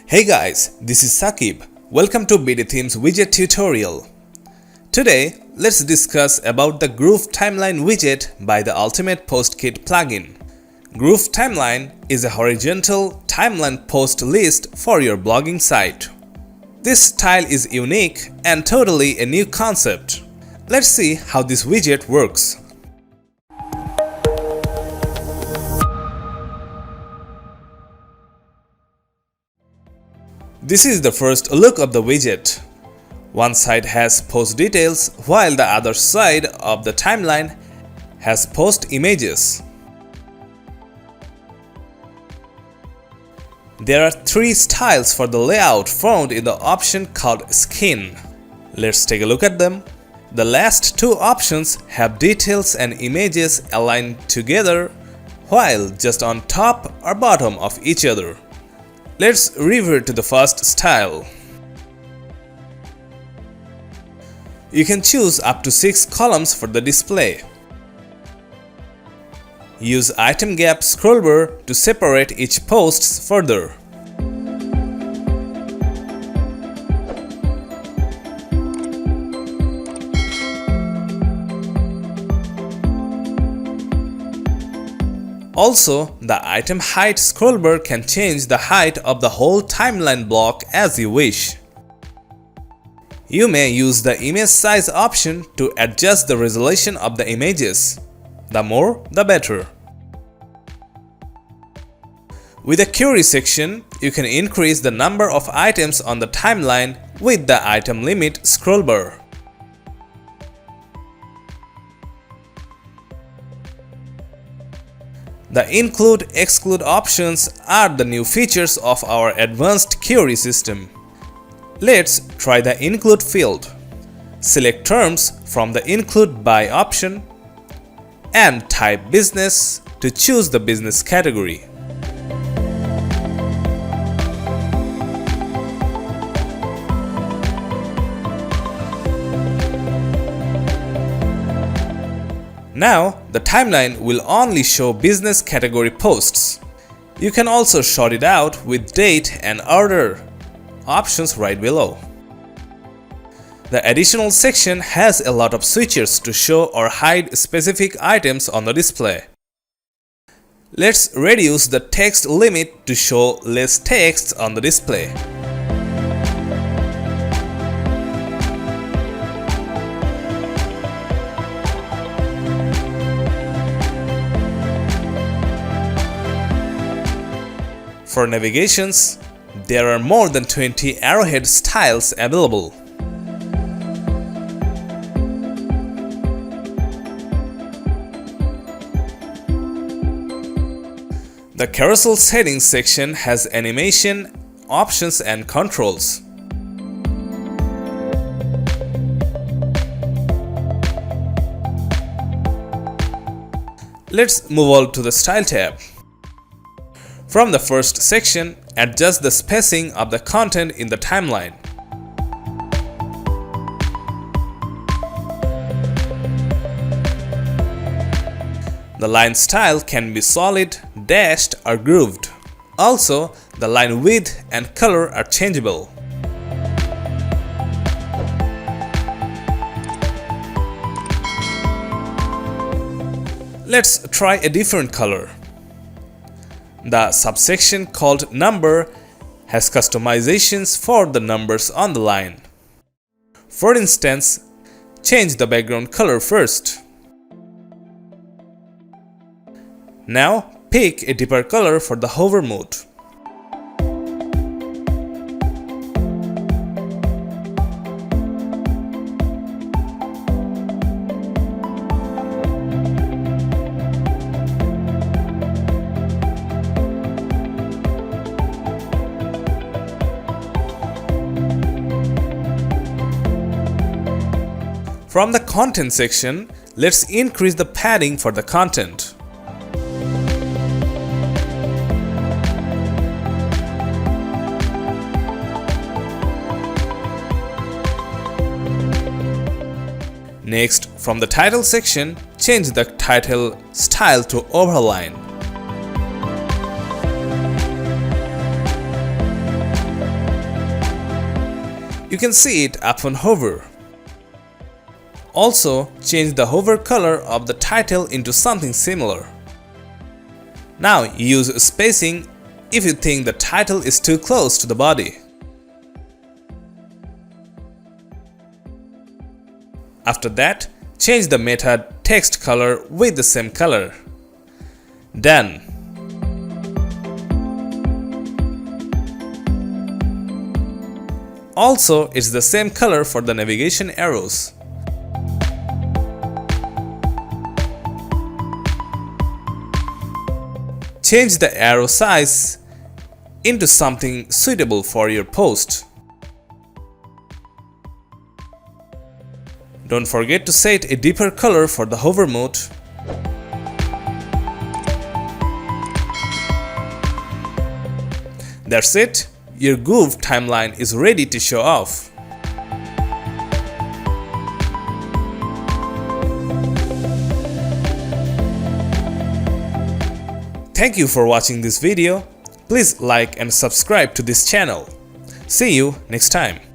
Hey guys, this is Sakib. Welcome to BdThemes widget tutorial. Today, let's discuss about the Grove Timeline widget by the Ultimate Post Kit plugin. Grove Timeline is a horizontal timeline post list for your blogging site. This style is unique and totally a new concept. Let's see how this widget works. This is the first look of the widget. One side has post details while the other side of the timeline has post images. There are three styles for the layout found in the option called Skin. Let's take a look at them. The last two options have details and images aligned together, while just on top or bottom of each other. Let's revert to the first style. You can choose up to 6 columns for the display. Use item gap scroll bar to separate each post further. Also, the item height scroll bar can change the height of the whole timeline block as you wish. You may use the image size option to adjust the resolution of the images. The more, the better. With the query section, you can increase the number of items on the timeline with the item limit scroll bar. The include-exclude options are the new features of our advanced query system. Let's try the include field. Select terms from the include by option and type business to choose the business category. Now, the timeline will only show business category posts. You can also sort it out with date and order options right below. The additional section has a lot of switches to show or hide specific items on the display. Let's reduce the text limit to show less text on the display. For navigations, there are more than 20 arrowhead styles available. The Carousel settings section has animation, options and controls. Let's move on to the Style tab. From the first section, adjust the spacing of the content in the timeline. The line style can be solid, dashed or grooved. Also, the line width and color are changeable. Let's try a different color. The subsection called Number has customizations for the numbers on the line. For instance, change the background color first. Now pick a deeper color for the hover mode. From the content section, let's increase the padding for the content. Next, from the title section, change the title style to overline. You can see it upon hover. Also, change the hover color of the title into something similar. Now use spacing if you think the title is too close to the body. After that, change the meta text color with the same color. Done. Also, it's the same color for the navigation arrows. Change the arrow size into something suitable for your post. Don't forget to set a deeper color for the hover mode. That's it. Your Grove timeline is ready to show off. Thank you for watching this video. Please like and subscribe to this channel. See you next time.